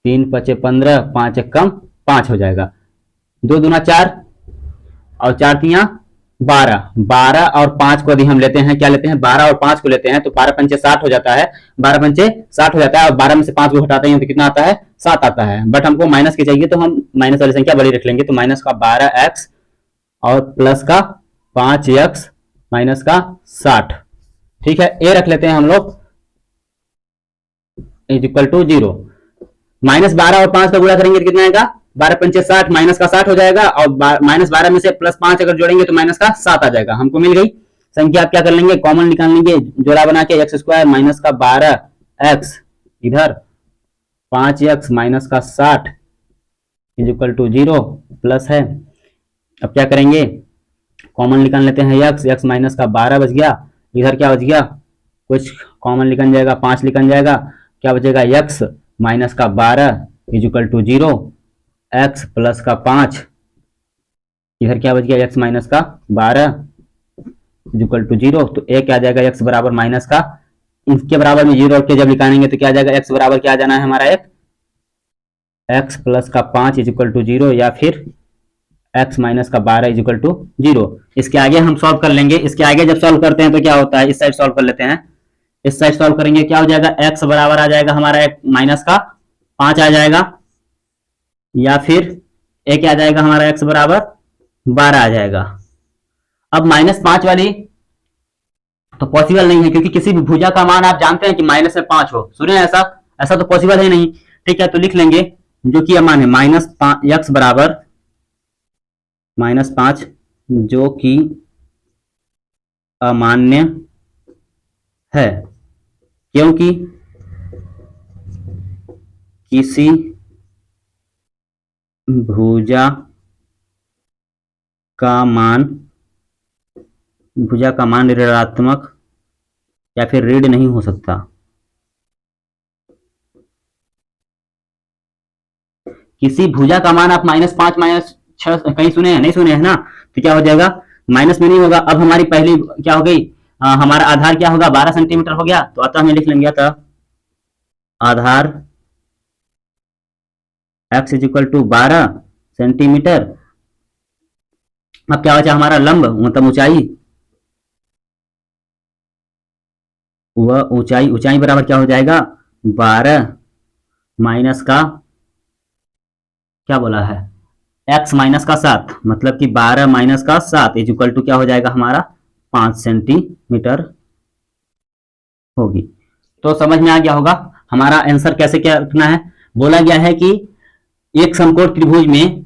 3 पचे 15, 5 एक कम 5 हो जाएगा, 2 दूना 4 और 4 तिया 12, 12 और 5 को यदि हम लेते हैं, क्या लेते हैं, 12 और 5 को लेते हैं तो 12 पंचे 60 हो जाता है, 12 पंचे 60 हो जाता है, और 12 में से 5 को हटाते हैं तो कितना आता है, 7 आता है। बट हमको माइनस की चाहिए तो हम माइनस वाली संख्या बड़ी रख लेंगे, तो माइनस का 12x और प्लस का 5x माइनस का 60, ठीक है, ए रख लेते हैं हम लोग, इज इक्वल टू 0। -12 और 5 का गुणा करेंगे तो कितना आएगा, 12 पंचे 60, माइनस का 60 हो जाएगा, और -12 में से +5 अगर जोड़ेंगे तो माइनस का 7 आ जाएगा। हमको मिल गई संख्या। आप क्या कर लेंगे, कॉमन निकाल लेंगे, जोड़ा बना के x² माइनस का 12x इधर 5x माइनस का 60 इज इक्वल टू 0 प्लस है। अब क्या करेंगे, कॉमन निकाल लेते हैं, x माइनस का 12 बच गया, इधर क्या बच गया, कुछ कॉमन निकल जाएगा, 5 निकल जाएगा, क्या बचेगा, x माइनस का 12 is equal to 0, x plus का 5, इधर क्या बच गया, x माइनस का 12 इज इक्वल टू 0, तो a क्या आ जाएगा, x बराबर माइनस का, इसके बराबर में 0 के जब निकालेंगे तो क्या आ जाएगा, x बराबर क्या आ जाना है हमारा, एक x प्लस का 5 इज इक्वल टू 0, या फिर x माइनस का 12 इज इक्वल टू 0। इसके आगे हम सॉल्व कर लेंगे, इसके आगे जब सॉल्व करते हैं तो क्या होता है, इस साइड सॉल्व कर लेते हैं, इस साइड सॉल्व करेंगे, क्या हो जाएगा, x बराबर आ जाएगा हमारा एक माइनस का 5 आ जाएगा, या फिर a क्या आ जाएगा हमारा, x बराबर 12 आ जाएगा। अब -5 वाली तो पॉसिबल नहीं है, क्योंकि किसी भी भुजा का मान आप जानते हैं कि माइनस में 5 हो, सुने ऐसा, ऐसा तो पॉसिबल है नहीं, ठीक है, तो लिख लेंगे जो कि अमान है, -x बराबर -5 जो कि अमान्य है, क्योंकि किसी भुजा का मान ऋणात्मक या फिर ऋण नहीं हो सकता। किसी भुजा का मान आप -5 -6 कहीं सुने हैं, नहीं सुने हैं ना, तो क्या हो जाएगा, माइनस में नहीं होगा। अब हमारी पहली क्या हो गई, हमारा आधार क्या होगा, 12 सेंटीमीटर हो गया, तो अतः हमें लिख लेंगे, अतः आधार x is equal to 12 centimetre. अब क्या बचा हमारा लंब, मतलब ऊंचाई, वह ऊंचाई बराबर क्या हो जाएगा, 12 माइनस का क्या बोला है, x माइनस का 7, मतलब कि 12 माइनस का 7 इज इक्वल टू क्या हो जाएगा हमारा 5 सेंटीमीटर होगी। तो समझ में आ गया होगा हमारा आंसर कैसे क्या रखना है। बोला गया है कि एक समकोण त्रिभुज में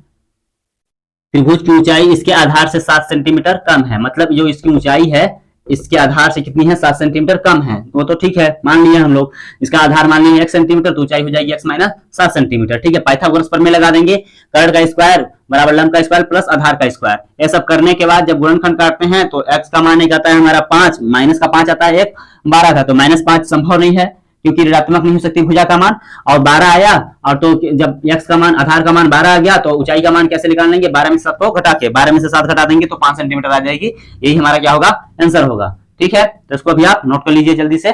त्रिभुज की ऊंचाई इसके आधार से 7 सेंटीमीटर कम है, मतलब जो इसकी ऊंचाई है इसके आधार से कितनी है, 7 सेंटीमीटर कम है, वो तो ठीक है, मान लिया हम लोग। इसका आधार मान लिया 1 सेंटीमीटर, तो ऊंचाई हो जाएगी x माइनस 7 सेंटीमीटर, ठीक है। पाइथागोरस प्रमेय लगा देंगे, कर्ण का स्क्वायर बराबर लंब का स्क्वायर प्लस आधार का स्क्वायर। ये सब करने के बाद जब गुणनखंड काटते हैं तो x का मान एक आता है हमारा 5, माइनस का 5 आता है, एक 12 था, तो -5 संभव नहीं है क्योंकि ऋणात्मक नहीं हो सकती भुजा का मान, और 12 आया, और तो जब x का मान आधार का मान 12 आ गया तो ऊंचाई का मान कैसे निकाल लेंगे, 12 में से 7 को घटा के, 12 में से 7 घटा देंगे तो 5 सेंटीमीटर आ जाएगी। यही हमारा क्या होगा, आंसर होगा, ठीक है। तो इसको भी आप नोट कर लीजिए जल्दी से।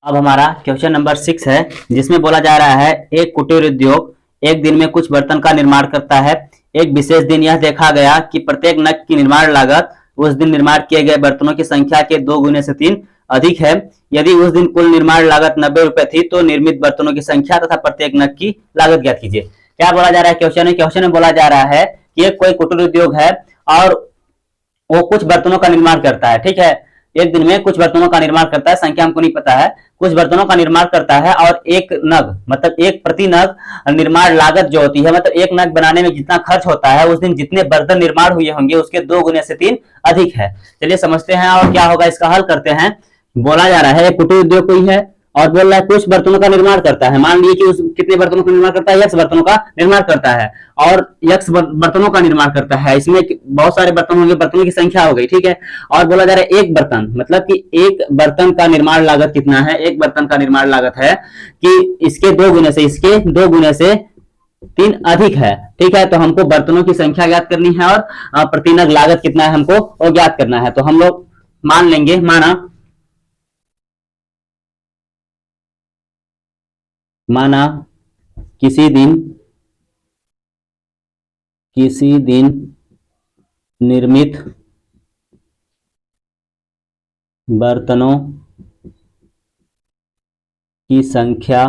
अब हमारा क्वेश्चन नंबर 6 है, जिसमें बोला जा रहा है एक कुटीर उद्योग एक दिन में कुछ बर्तन का निर्माण करता है। एक विशेष दिन यह देखा गया कि प्रत्येक नग की निर्माण लागत उस दिन निर्माण किए गए बर्तनों की संख्या के 2 गुने से 3 अधिक है। यदि उस दिन कुल निर्माण लागत 90 रुपए थी तो निर्मित बर्तनों की संख्या तथा प्रत्येक नग की लागत ज्ञात कीजिए। क्या बोला जा रहा है क्वेश्चन में बोला जा रहा है कि कोई कुटीर उद्योग है और वो कुछ बर्तनों का निर्माण करता है, ठीक है। एक दिन में कुछ बर्तनों का निर्माण करता है, संख्या हमको नहीं पता है, कुछ बर्तनों का निर्माण करता है, और एक नग मतलब एक प्रति नग निर्माण लागत जो होती है, मतलब एक नग बनाने में जितना खर्च होता है उस दिन जितने बर्तन निर्माण हुए होंगे उसके 2 गुने से 3 अधिक है। चलिए समझते हैं और क्या होगा, इसका हल करते हैं। बोला जा रहा है एक कुटीर उद्योग कोई है और बोल रहा है कुछ बर्तनों का निर्माण करता है। मान लीजिए कि उस कितने बर्तनों का निर्माण करता है, x बर्तनों का निर्माण करता है, और x बर्तनों का निर्माण करता है, इसमें बहुत सारे बर्तन होंगे, बर्तनों की संख्या हो गई, ठीक है। और बोला जा रहा है एक बर्तन, मतलब कि एक बर्तन का निर्माण लागत कितना है, एक बर्तन का निर्माण लागत है कि इसके 2 गुने से, इसके 2 गुने से 3 अधिक है, ठीक है। तो हमको बर्तनों की संख्या ज्ञात करनी है और प्रति नग लागत कितना है हमको वो ज्ञात करना है। तो हम लोग मान लेंगे, माना किसी दिन निर्मित बर्तनों की संख्या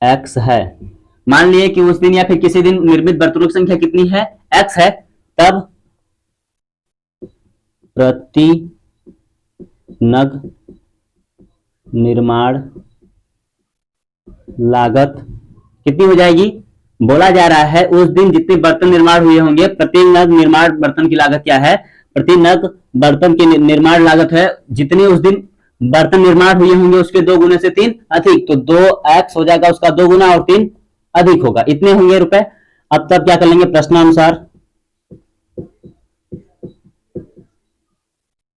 x है। मान लिए कि उस दिन या फिर किसी दिन निर्मित बर्तनों की संख्या कितनी है, x है, तब प्रति नग निर्माण लागत कितनी हो जाएगी। बोला जा रहा है उस दिन जितने बर्तन निर्माण हुए होंगे, प्रति नग निर्माण बर्तन की लागत क्या है, प्रति नग बर्तन की निर्माण लागत है जितने उस दिन बर्तन निर्माण हुए होंगे उसके 2 गुने से 3 अधिक, तो 2x हो जाएगा उसका 2 गुना और 3 अधिक होगा, इतने होंगे रुपए। अब तब क्या कर लेंगे,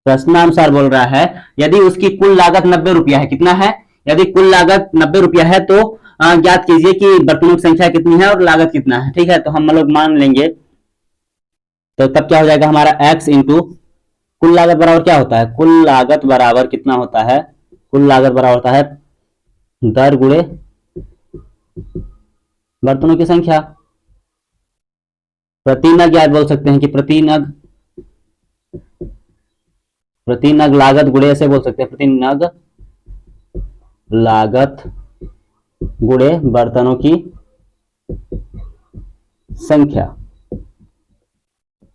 प्रश्नानुसार बोल रहा है यदि उसकी कुल लागत 90 रुपया है, कितना है, यदि कुल लागत 90 रुपया है तो ज्ञात कीजिए कि बर्तनों की संख्या कितनी है और लागत कितना है, ठीक है। तो हम लोग मान लेंगे, तो तब क्या हो जाएगा हमारा x इंटू कुल लागत बराबर क्या होता है, कुल लागत बराबर कितना होता है, कुल लागत बराबर होता है दर गुणे बर्तनों की संख्या। प्रति नग याद बोल सकते हैं कि प्रति नग लागत गुणे, ऐसे बोल सकते हैं प्रति नग लागत गुणे बर्तनों की संख्या।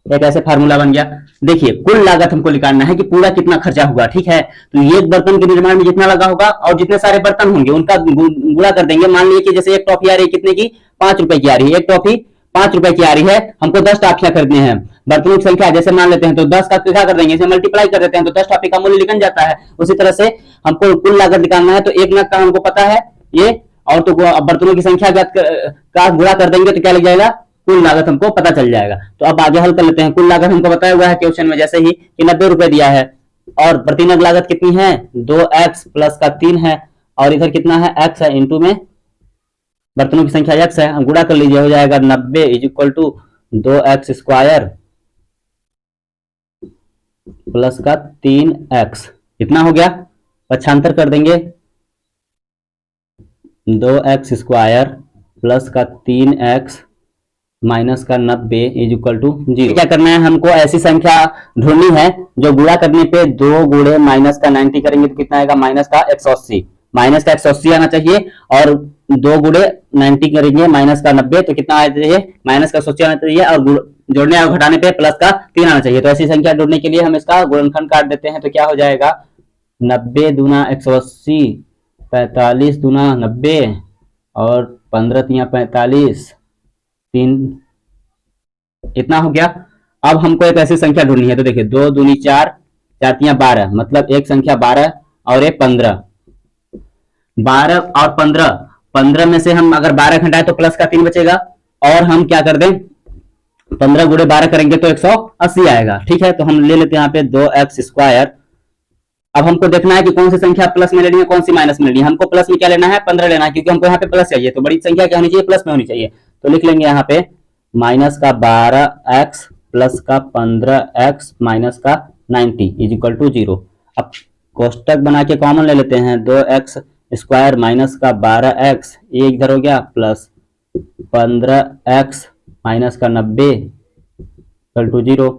एक ऐसे फार्मूला बन गया। देखिए कुल लागत हमको निकालना है कि पूरा कितना खर्चा हुआ, ठीक है। तो एक बर्तन के निर्माण में जितना लगा होगा और जितने सारे बर्तन होंगे उनका गुणा कर देंगे। मान लीजिए कि जैसे एक टॉफी आ रही है कितने की, 5 रुपए की आ रही है, एक टॉफी 5 रुपए की आ रही है, हमको 10 टॉफियां खरीदनी है। बर्तनों की संख्या जैसे मान लेते हैं तो 10 का क्या कर देंगे, इसे मल्टीप्लाई कर देते हैं तो 10 टॉफी का मूल्य निकल जाता है। उसी तरह से हमको कुल लागत निकालना है, तो एक नग का हमको पता है ये, और तो बर्तनों की संख्या का गुणा कर देंगे तो क्या लग जाएगा, कुल लागत हमको पता चल जाएगा। तो अब आगे हल कर लेते हैं। कुल लागत हमको बताया हुआ है क्वेश्चन में जैसे ही कि 90 रुपए दिया है, और प्रति नग लागत कितनी है, 2x प्लस का 3 है, और इधर कितना है x है, इंटू में बर्तनों की संख्या x है, हम गुणा कर लीजिए, हो जाएगा 90 is equal to 2x square plus का 3x, इतना हो गया। पक्षांतर कर देंगे, 2x स्क्वायर प्लस का 3x माइनस का 90 इज इक्वल टू 0। क्या करना है, हमको ऐसी संख्या ढूंढनी है जो गुणा करने पे 2 गुणे माइनस का 90 करेंगे तो कितना आएगा, माइनस का 180 आना चाहिए, और 2 गुणे 90 करेंगे माइनस का 90 तो कितना आना चाहिए, माइनस का 180 आना चाहिए, और जोड़ने और घटाने पे प्लस का 3 आना चाहिए। तो ऐसी संख्या ढूंढने के लिए हम इसका गुणनखंड काट देते हैं, तो क्या हो जाएगा, 90 दूना 180, 45 दूना 90, और 15 तिया 45, 3, इतना हो गया। अब हमको एक ऐसी संख्या ढूंढनी है, तो देखिए 2 दूनी 4, 4 तिया 12, मतलब एक संख्या 12 और एक 15, 12 और 15 में से हम अगर 12 घटाए तो प्लस का 3 बचेगा, और हम क्या कर दें, 15 गुणे 12 करेंगे तो 180 आएगा, ठीक है। तो हम ले लेते हैं यहाँ पे 2x स्क्वायर। अब हमको देखना है कि कौन सी संख्या प्लस में लेनी है, कौन सी माइनस में लेनी है। हमको प्लस में क्या लेना है, 15 लेना है, क्योंकि हमको यहाँ पे प्लस चाहिए, तो बड़ी संख्या क्या होनी चाहिए, प्लस में होनी चाहिए। तो लिख लेंगे यहाँ पे माइनस का 12x प्लस का 15x माइनस का 90 इज इक्वल टू 0। अब कोष्टक बना के कॉमन ले लेते हैं, 2x स्क्वायर माइनस का 12x, ये इधर हो गया, प्लस 15x माइनस का 90 इक्वल टू 0।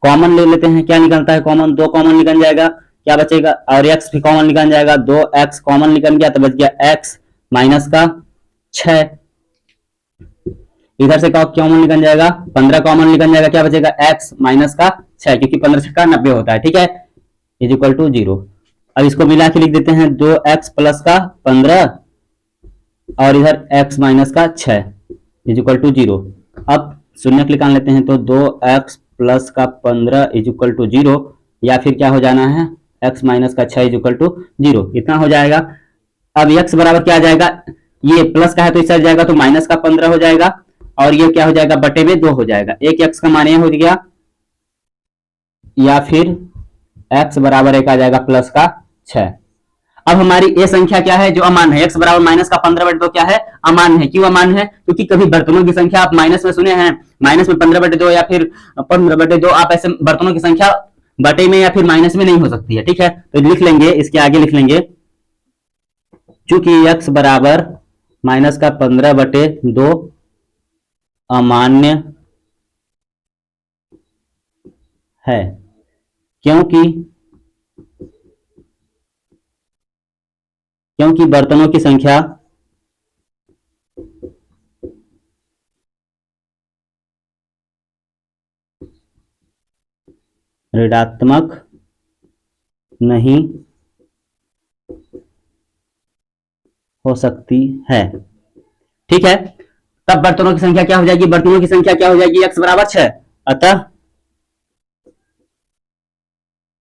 कॉमन ले लेते हैं, क्या निकलता है कॉमन, 2 कॉमन निकल जाएगा, क्या बचेगा, और x भी कॉमन निकल जाएगा, 2x कॉमन निकल गया तो बच गया x माइनस का 6। इधर से कॉमन निकल जाएगा, 15 कॉमन निकल जाएगा, क्या बचेगा, x माइनस का 6, क्योंकि 15 से 90 होता है, ठीक है, इज इक्वल टू 0। अब इसको मिला के लिख देते हैं, 2x प्लस का 15 और इधर x माइनस का 6 इज इक्वल टू 0। अब शून्य निकाल लेते हैं, तो 2x प्लस का 15 इज इक्वल टू 0, या फिर क्या हो जाना है, x माइनस का 6 इज इक्वल टू 0, इतना हो जाएगा। अब x बराबर क्या आ जाएगा, ये प्लस का है तो इस साइड जाएगा तो माइनस का 15 हो जाएगा, और ये क्या हो जाएगा बटे में 2 हो जाएगा। एक x का मान ये हो गया, या फिर x बराबर एक आ जाएगा प्लस का 6। अब हमारी ये संख्या क्या है जो अमान्य है, x बराबर माइनस का 15/2 क्या है, अमान्य है। क्यों अमान्य है, क्योंकि कभी बर्तनों की संख्या आप माइनस में सुने हैं, माइनस में 15/2 या फिर 15/2, आप ऐसे बर्तनों की संख्या बटे में या फिर माइनस में नहीं हो सकती है, ठीक है। तो लिख लेंगे, इसके आगे लिख लेंगे, चूंकि x बराबर माइनस का 15/2 अमान्य है, क्योंकि बर्तनों की संख्या ऋणात्मक नहीं हो सकती है, ठीक है। तब बर्तनों की संख्या क्या हो जाएगी, बर्तनों की संख्या क्या हो जाएगी, x बराबर 6। अतः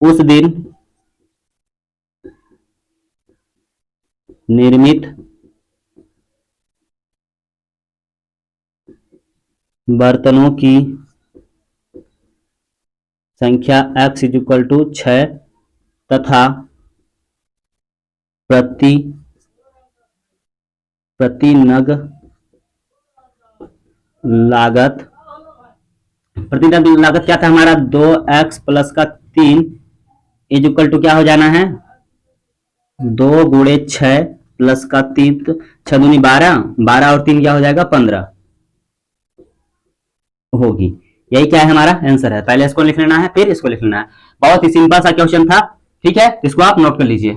उस दिन निर्मित बर्तनों की संख्या x इज इक्वल टू 6 तथा प्रति नग लागत क्या था हमारा, 2x प्लस का 3 इज इक्वल टू क्या हो जाना है, 2 गुणे 6 प्लस का 3, 6 दूनी 12, 12 और 3 क्या हो जाएगा 15 होगी। यही क्या है हमारा आंसर है। पहले इसको लिख लेना है, फिर इसको लिख लेना है। बहुत ही सिंपल सा क्वेश्चन था, ठीक है। इसको आप नोट कर लीजिए।